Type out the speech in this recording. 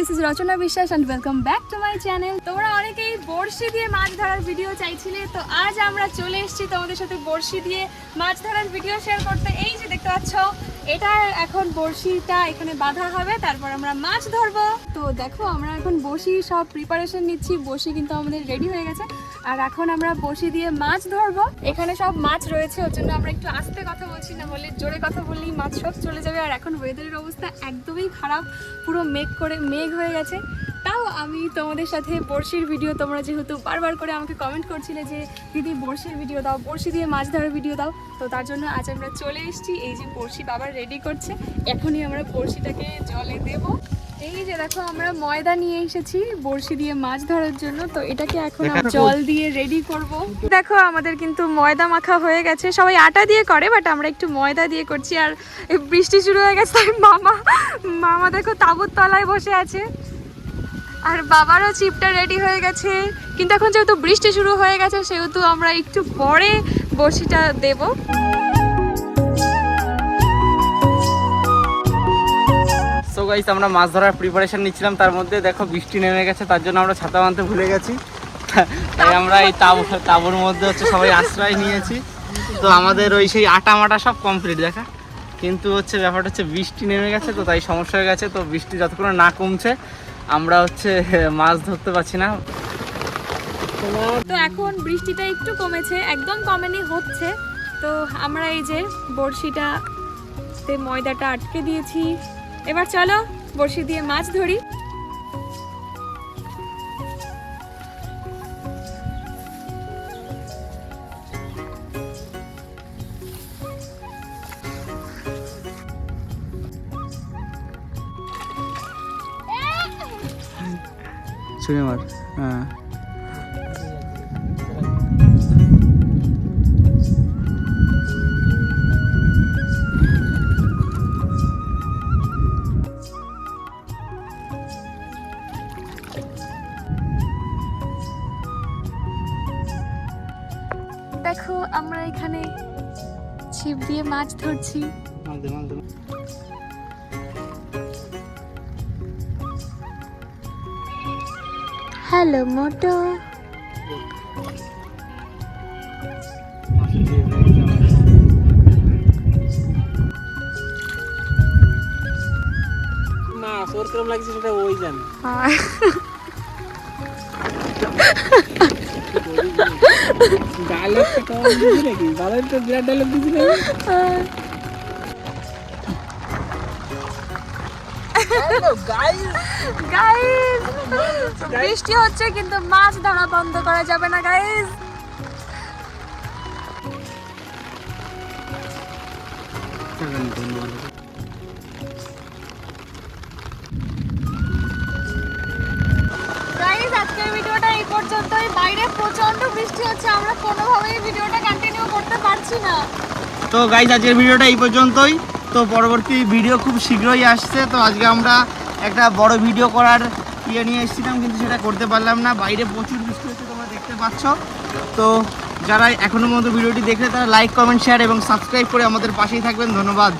This is রচনা বিশ্বাস and welcome back to my channel. তোমরা অনেকেই বড়শি দিয়ে মাছ ধরার ভিডিও চাইছিলে, তো আজ আমরা চলে এসেছি তোমাদের সাথে বড়শি দিয়ে মাছ ধরার ভিডিও শেয়ার করতে। এই যে দেখতে পাচ্ছ, এটা এখন বড়শিটা এখানে বাঁধা হবে, তারপর আমরা মাছ ধরবো। তো দেখো আমরা এখন বড়শি সব প্রিপারেশন নিচ্ছি, বড়শি কিন্তু আমাদের রেডি হয়ে গেছে। আর এখন আমরা বড়শি দিয়ে মাছ ধরবো। এখানে সব মাছ রয়েছে, ওর জন্য আমরা একটু আস্তে কথা বলছি, না হলে জোরে কথা বললেই মাছ সব চলে যাবে। আর এখন ওয়েদারের অবস্থা একদমই খারাপ, পুরো মেঘ হয়ে গেছে। তাও আমি তোমাদের সাথে বড়শির ভিডিও, তোমরা যেহেতু বারবার করে আমাকে কমেন্ট করছিলে যে দিদি বড়শির ভিডিও দাও, বড়শি দিয়ে মাছ ধরার ভিডিও দাও, তো তার জন্য আজ আমরা চলে এসেছি। এই যে বড়শি বাবা রেডি করছে, এখনই আমরা বড়শিটাকে জলে দেব। এই যে দেখো আমরা ময়দা নিয়ে এসেছি বড়শি দিয়ে মাছ ধরার জন্য, তো এটাকে এখন আমরা জল দিয়ে রেডি করব। দেখো আমাদের কিন্তু ময়দা মাখা হয়ে গেছে, সবাই আটা দিয়ে করে বাট আমরা একটু ময়দা দিয়ে করছি। আর বৃষ্টি শুরু হয়ে গেছে, তাই মামা দেখো তাঁবুর তলায় বসে আছে, আর বাবারও চিপটা রেডি হয়ে গেছে। কিন্তু এখন যেহেতু বৃষ্টি শুরু হয়ে গেছে সেহেতু আমরা একটু পরে বড়শিটা দেব। সো গাইস, আমরা মাছ ধরার প্রিপারেশন নিচ্ছিলাম, তার মধ্যে দেখো বৃষ্টি নেমে গেছে, তার জন্য আমরা ছাতা বাঁধতে ভুলে গেছি। তাই আমরা এই তাঁবুর মধ্যে হচ্ছে সবাই আশ্রয় নিয়েছি। তো আমাদের ওই সেই আটা মাটা সব কমপ্লিট দেখা, কিন্তু হচ্ছে ব্যাপারটা হচ্ছে বৃষ্টি নেমে গেছে, তো তাই সমস্যা হয়ে গেছে। তো বৃষ্টি যতক্ষণ না কমছে আমরা হচ্ছে মাছ ধরতে পারছি না। তো এখন বৃষ্টিটা একটু কমেছে, একদম কমেনি হচ্ছে। তো আমরা এই যে বড়শিটাতে ময়দাটা আটকে দিয়েছি, এবার চলো বড়শি দিয়ে মাছ ধরি। ছুঁড়ে মার, হ্যাঁ। দেখো আমরা এখানে ছিপ দিয়ে মাছ ধরছি। হ্যালো মোটো, না সোর কিরম লাগছে সেটা ওই জানে। ডায়লগটা কম দিবি নাকি? বাবার তো বিরাট ডায়লগ দিবি না। গাইস বৃষ্টি হচ্ছে কিন্তু মাছ ধরা বন্ধ করা যাবে না গাইস। গাইস আজকের ভিডিওটা এই পর্যন্তই। বাইরে প্রচন্ড বৃষ্টি হচ্ছে, আমরা কোনোভাবেই ভিডিওটা কন্টিনিউ করতে পারছি না। তো গাইস আজকের ভিডিওটা এই পর্যন্তই। তো পরবর্তী ভিডিও খুব শীঘ্রই আসছে। তো আজকে আমরা একটা বড় ভিডিও করার নিয়ে এসেছিলাম, কিন্তু সেটা করতে পারলাম না, বাইরে প্রচুর বৃষ্টি হচ্ছে, তোমরা দেখতে পাচ্ছ। তো যারা এখনো পর্যন্ত ভিডিওটি দেখলে তারা লাইক, কমেন্ট, শেয়ার এবং সাবস্ক্রাইব করে আমাদের পাশেই থাকবেন। ধন্যবাদ।